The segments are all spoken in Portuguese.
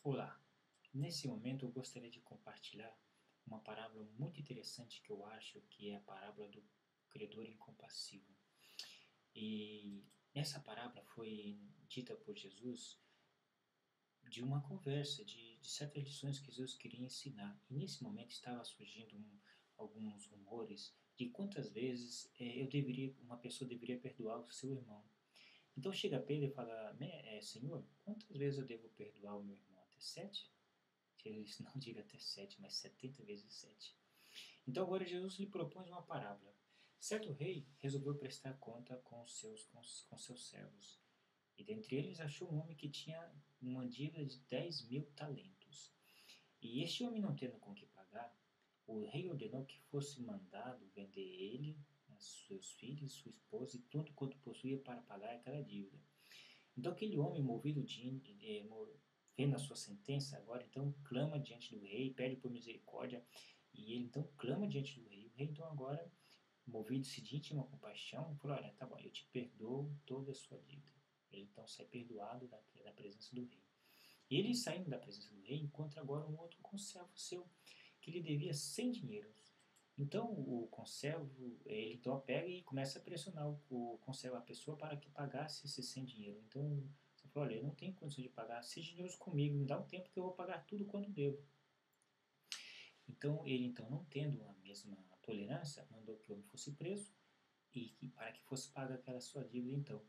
Olá, nesse momento eu gostaria de compartilhar uma parábola muito interessante que eu acho que é a parábola do credor incompassivo. E essa parábola foi dita por Jesus de uma conversa, de certas lições que Jesus queria ensinar. E nesse momento estava surgindo alguns rumores de quantas vezes uma pessoa deveria perdoar o seu irmão. Então chega Pedro e fala, Senhor, quantas vezes eu devo perdoar o meu irmão? Até 7? Ele não diga até 7, mas 70 vezes 7. Então agora Jesus lhe propõe uma parábola. Certo rei resolveu prestar conta com seus servos, e dentre eles achou um homem que tinha uma dívida de 10.000 talentos. E este homem, não tendo com que pagar, o rei ordenou que fosse mandado vender ele, seus filhos, sua esposa e tudo quanto possuía para pagar aquela dívida. Então aquele homem, vendo a sua sentença, agora então clama diante do rei, pede por misericórdia, e ele então clama diante do rei. O rei então agora, movido-se de íntima compaixão, falou, olha, tá bom, eu te perdoo toda a sua dívida. Ele então sai perdoado da presença do rei. E ele, saindo da presença do rei, encontra agora um outro conservo seu, que lhe devia 100 dinheiros. Então o conservo, ele então pega e começa a pressionar o conservo, a pessoa, para que pagasse esse 100 dinheiro. Então você fala, olha, eu não tenho condição de pagar, seja generoso comigo, me dá um tempo que eu vou pagar tudo quanto devo. Então ele, então, não tendo a mesma tolerância, mandou que o homem fosse preso para que fosse paga aquela sua dívida então.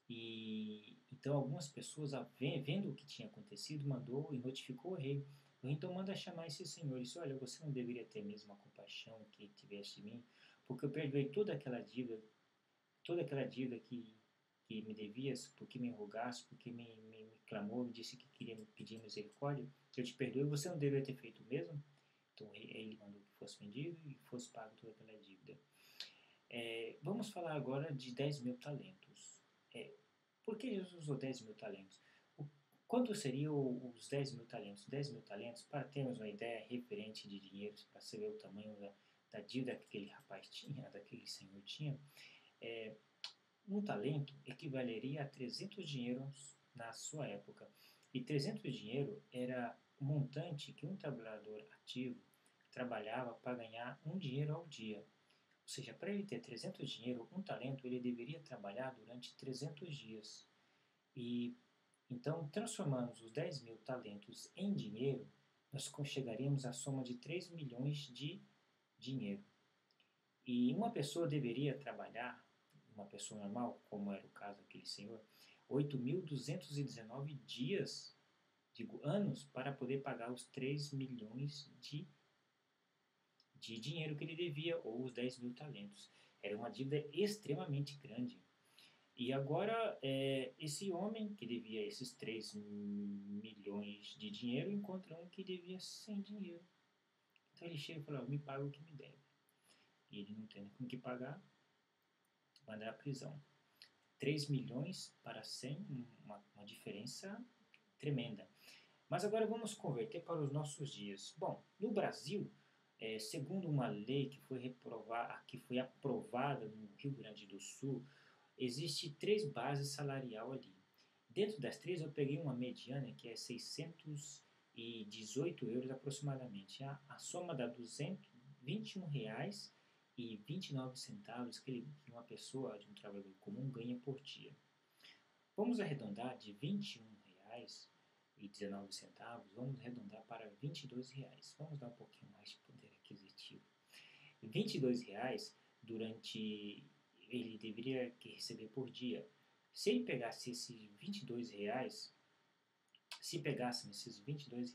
E então algumas pessoas, vendo o que tinha acontecido, mandou e notificou o rei. O rei então manda chamar esse senhor e disse, olha, você não deveria ter mesmo a compaixão que tiveste de mim, porque eu perdoei toda aquela dívida que me devias, porque me rogaste, porque me clamou, me disse que queria me pedir misericórdia, eu te perdoei, você não deveria ter feito o mesmo? Então ele mandou que fosse vendido e fosse pago toda aquela dívida. Vamos falar agora de 10.000 talentos. Por que Jesus usou 10.000 talentos? Quanto seriam os 10.000 talentos? 10.000 talentos, para termos uma ideia referente de dinheiros, para saber o tamanho da dívida que aquele rapaz tinha, daquele senhor tinha, um talento equivaleria a 300 dinheiros na sua época. E 300 dinheiro era o montante que um trabalhador ativo trabalhava para ganhar um dinheiro ao dia. Ou seja, para ele ter 300 dinheiro, um talento, ele deveria trabalhar durante 300 dias. E então, transformando os 10.000 talentos em dinheiro, nós chegaríamos à soma de 3 milhões de dinheiro. E uma pessoa deveria trabalhar, uma pessoa normal, como era o caso daquele senhor, 8.219 dias, digo anos, para poder pagar os 3 milhões de dinheiro que ele devia, ou os 10.000 talentos. Era uma dívida extremamente grande. E agora, esse homem que devia esses 3 milhões de dinheiro encontra um que devia 100 dinheiro. Então ele chega e fala, me paga o que me deve. E ele não tem com o que pagar, manda à prisão. 3 milhões para 100, uma diferença tremenda. Mas agora vamos converter para os nossos dias. Bom, no Brasil, segundo uma lei que foi aprovada no Rio Grande do Sul, existe 3 bases salarial ali. Dentro das 3 eu peguei uma mediana que é 618 euros aproximadamente. A soma dá R$ 221,29 que uma pessoa de um trabalhador comum ganha por dia. Vamos arredondar de R$ 21,19, vamos arredondar para R$ 22. Vamos dar um pouquinho mais de poder aquisitivo. R$ 22 durante ele deveria receber por dia. Se ele pegasse esses R$ 22, se pegássemos esses R$ 22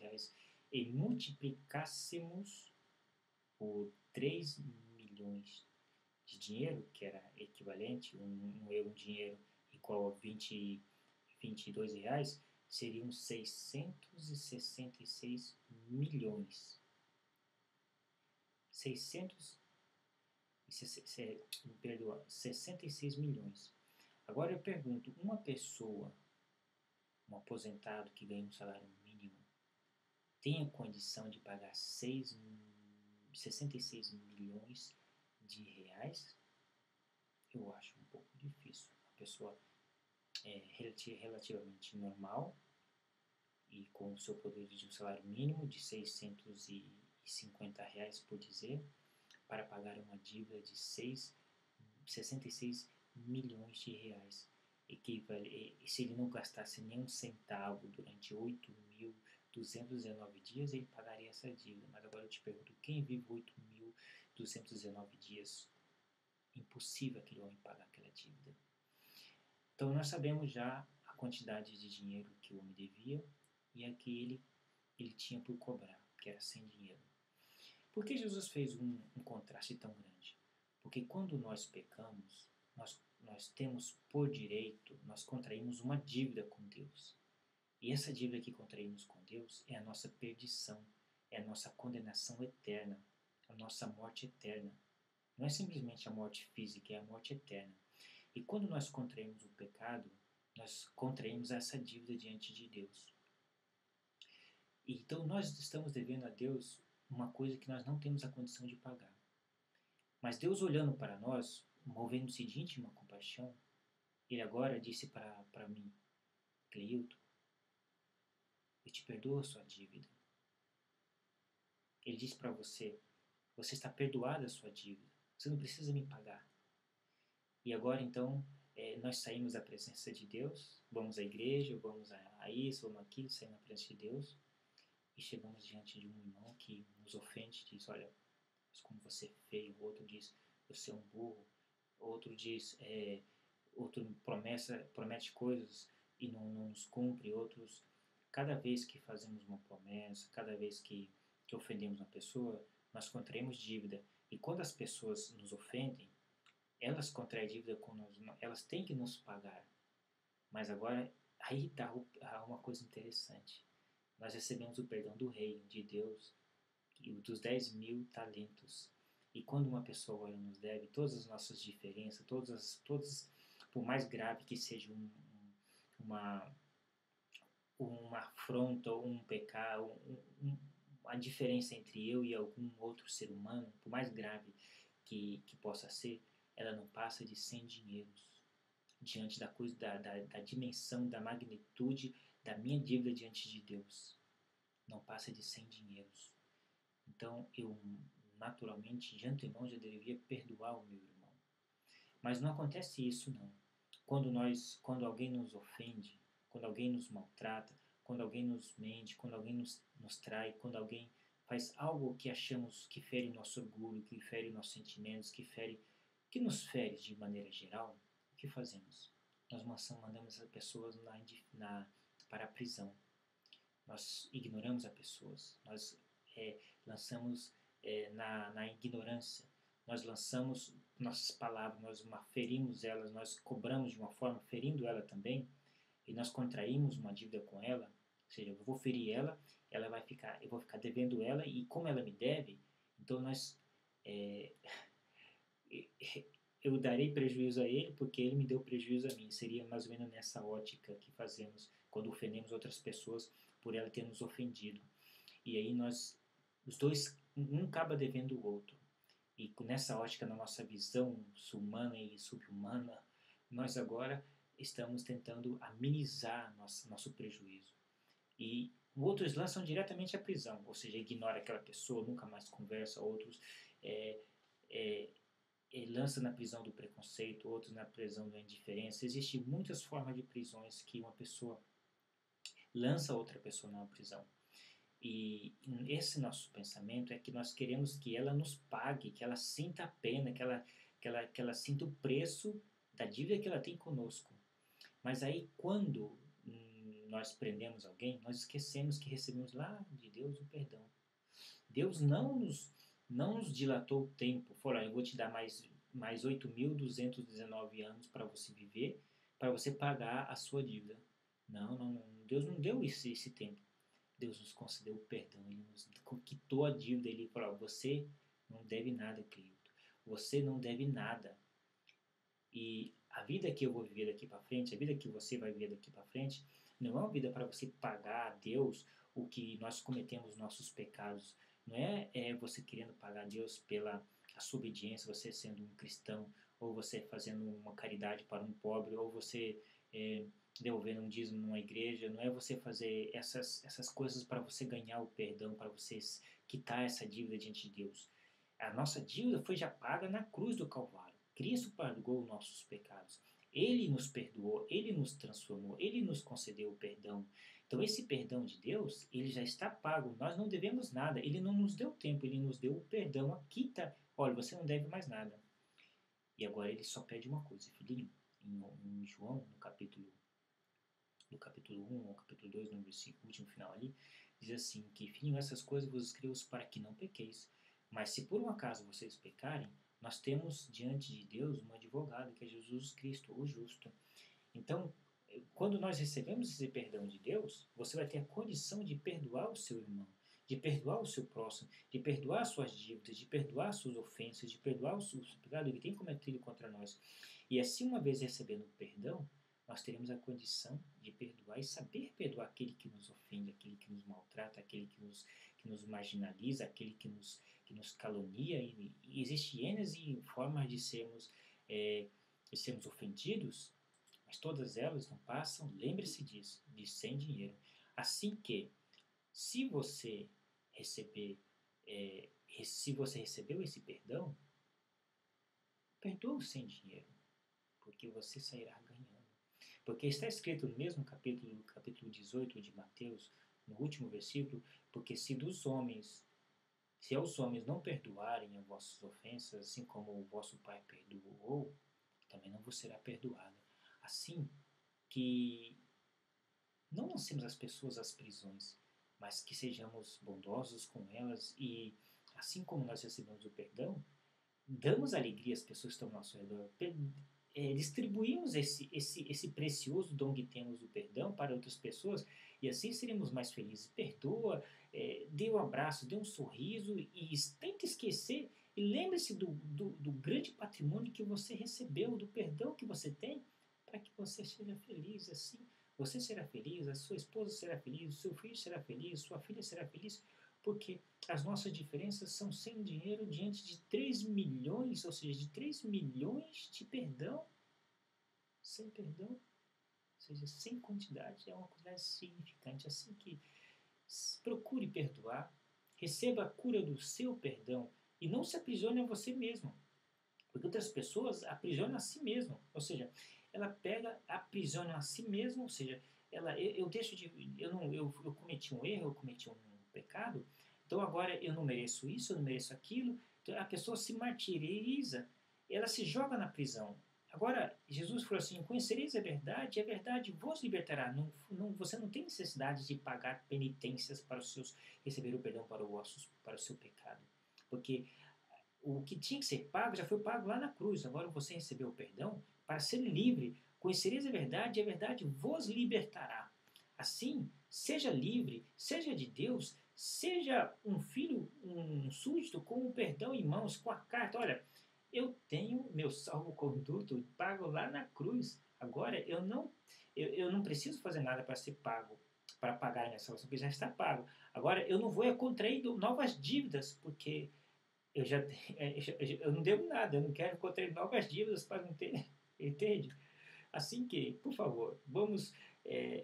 e multiplicássemos por 3 milhões de dinheiro, que era equivalente, um dinheiro igual a 22 reais, seriam 666 milhões. 66 milhões. Agora eu pergunto, uma pessoa, um aposentado que ganha um salário mínimo, tem a condição de pagar 66 milhões de reais? Eu acho um pouco difícil. A pessoa é relativamente normal e com o seu poder de um salário mínimo de R$ 650, por dizer, para pagar uma dívida de 66 milhões de reais. E se ele não gastasse nem um centavo durante 8.219 dias, ele pagaria essa dívida. Mas agora eu te pergunto, quem vive 8.219 dias? Impossível aquele homem pagar aquela dívida. Então nós sabemos já a quantidade de dinheiro que o homem devia e a que ele tinha por cobrar, que era sem dinheiro. Por que Jesus fez um contraste tão grande? Porque quando nós pecamos, nós temos por direito, nós contraímos uma dívida com Deus. E essa dívida que contraímos com Deus é a nossa perdição, é a nossa condenação eterna, a nossa morte eterna. Não é simplesmente a morte física, é a morte eterna. E quando nós contraímos o pecado, nós contraímos essa dívida diante de Deus. E então nós estamos devendo a Deus uma coisa que nós não temos a condição de pagar. Mas Deus, olhando para nós, movendo-se de íntima compaixão, Ele agora disse para mim: Cleilton, eu te perdoo a sua dívida. Ele disse para você: você está perdoada a sua dívida, você não precisa me pagar. E agora então nós saímos da presença de Deus, vamos à igreja, vamos a isso, vamos aquilo, saímos da presença de Deus e chegamos diante de um irmão que nos ofende, diz: olha, mas como você é feio. O outro diz: você é um burro. Outro diz: outro promete coisas e não nos cumpre. Outros, cada vez que fazemos uma promessa, cada vez que ofendemos uma pessoa, nós contraímos dívida. E quando as pessoas nos ofendem, elas contraem dívida com nós, elas têm que nos pagar. Mas agora, aí está uma coisa interessante. Nós recebemos o perdão do Rei, de Deus, dos 10.000 talentos. E quando uma pessoa agora nos deve, todas as nossas diferenças, todas, por mais grave que seja uma afronta ou um pecado, a diferença entre eu e algum outro ser humano, por mais grave que possa ser, ela não passa de 100 dinheiros diante da coisa, da dimensão, da magnitude da minha dívida diante de Deus. Não passa de 100 dinheiros. Então eu naturalmente, de antemão, já deveria perdoar o meu irmão. Mas não acontece isso, não. Quando alguém nos ofende, quando alguém nos maltrata, quando alguém nos mente, quando alguém nos trai, quando alguém faz algo que achamos que fere nosso orgulho, que fere nossos sentimentos, que nos fere de maneira geral, o que fazemos? Nós mandamos as pessoas para a prisão. Nós ignoramos as pessoas. Nós lançamos na ignorância. Nós lançamos nossas palavras, nós ferimos elas, nós cobramos de uma forma, ferindo ela também, e nós contraímos uma dívida com ela, ou seja, eu vou ferir ela, eu vou ficar devendo ela, e como ela me deve, então eu darei prejuízo a ele porque ele me deu prejuízo a mim. Seria mais ou menos nessa ótica que fazemos quando ofendemos outras pessoas por ela ter nos ofendido. E aí os dois, um acaba devendo o outro. E nessa ótica, na nossa visão humana e subhumana, nós agora estamos tentando amenizar nosso prejuízo. E outros lançam diretamente à prisão, ou seja, ignora aquela pessoa, nunca mais conversa. Outros lança na prisão do preconceito, outros na prisão da indiferença. Existem muitas formas de prisões que uma pessoa lança outra pessoa na prisão. E esse nosso pensamento é que nós queremos que ela nos pague, que ela sinta a pena, que ela sinta o preço da dívida que ela tem conosco. Mas aí quando nós prendemos alguém, nós esquecemos que recebemos lá de Deus o perdão. Deus não nos dilatou o tempo, falou: eu vou te dar mais 8.219 anos para você viver, para você pagar a sua dívida. Não, Deus não deu esse tempo. Deus nos concedeu o perdão, Ele nos quitou a dívida, Ele falou: você não deve nada, Cleilton, você não deve nada. E a vida que eu vou viver daqui para frente, a vida que você vai viver daqui para frente, não é uma vida para você pagar a Deus o que nós cometemos, nossos pecados. Não é você querendo pagar a Deus pela a sua obediência, você sendo um cristão, ou você fazendo uma caridade para um pobre, ou você devolvendo um dízimo numa igreja, não é você fazer essas coisas para você ganhar o perdão, para você quitar essa dívida diante de Deus. A nossa dívida foi já paga na cruz do Calvário. Cristo pagou nossos pecados. Ele nos perdoou, Ele nos transformou, Ele nos concedeu o perdão. Então esse perdão de Deus, ele já está pago. Nós não devemos nada. Ele não nos deu tempo, Ele nos deu o perdão. Aqui está. Olha, você não deve mais nada. E agora Ele só pede uma coisa, filhinho. Em João, no capítulo 1, no capítulo 2, no versículo último final ali, diz assim, que filhinho, essas coisas vos escrevo para que não pequeis. Mas se por um acaso vocês pecarem, nós temos diante de Deus um advogado, que é Jesus Cristo, o justo. Então, quando nós recebemos esse perdão de Deus, você vai ter a condição de perdoar o seu irmão, de perdoar o seu próximo, de perdoar suas dívidas, de perdoar suas ofensas, de perdoar o seu pecado que tem cometido contra nós. E assim, uma vez recebendo o perdão, nós teremos a condição de perdoar e saber perdoar aquele que nos ofende, aquele que nos maltrata, aquele que nos marginaliza, aquele que nos calonia. E existem N formas de sermos ofendidos, mas todas elas não passam, lembre-se disso, de sem dinheiro. Assim que, se você receber, se você recebeu esse perdão, perdoa sem dinheiro, porque você sairá ganhando. Porque está escrito no mesmo capítulo 18 de Mateus, no último versículo, porque se aos homens não perdoarem as vossas ofensas, assim como o vosso Pai perdoou, também não vos será perdoada. Assim que não lancemos as pessoas às prisões, mas que sejamos bondosos com elas e, assim como nós recebemos o perdão, damos alegria às pessoas que estão ao nosso redor, distribuímos esse precioso dom que temos do perdão para outras pessoas e assim seremos mais felizes. Perdoa, dê um abraço, dê um sorriso e tente esquecer e lembre-se do grande patrimônio que você recebeu, do perdão que você tem, para que você seja feliz. Assim, você será feliz, a sua esposa será feliz, o seu filho será feliz, sua filha será feliz, porque as nossas diferenças são sem dinheiro diante de 3 milhões, ou seja, de 3 milhões de perdão. Sem perdão, ou seja, sem quantidade, é uma quantidade significante. Assim que procure perdoar, receba a cura do seu perdão e não se aprisione a você mesmo. Porque outras pessoas aprisionam a si mesmo, ou seja, ela pega, aprisiona a si mesma, ou seja, eu deixo de, eu cometi um erro, eu cometi um pecado, então agora eu não mereço isso, eu não mereço aquilo, então a pessoa se martiriza, ela se joga na prisão. Agora, Jesus falou assim, conhecereis a verdade e a verdade vos libertará. Você não tem necessidade de pagar penitências para receber o perdão para o seu pecado. Porque o que tinha que ser pago já foi pago lá na cruz. Agora você recebeu o perdão para ser livre. Conhecereis a verdade e a verdade vos libertará. Assim, seja livre, seja de Deus, seja um filho, um súdito com o perdão em mãos, com a carta. Olha, eu tenho meu salvo-conduto pago lá na cruz. Agora eu não preciso fazer nada para ser pago, para pagar a minha salvação, porque já está pago. Agora eu não vou contrair novas dívidas, porque eu não devo nada, eu não quero contrair novas dívidas para não ter, entende? Assim que, por favor, vamos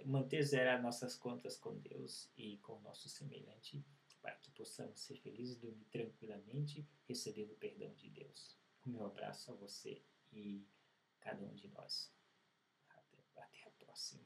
manter zerar nossas contas com Deus e com o nosso semelhante, para que possamos ser felizes, dormir tranquilamente, recebendo o perdão de Deus. O meu abraço a você e cada um de nós. Até a próxima.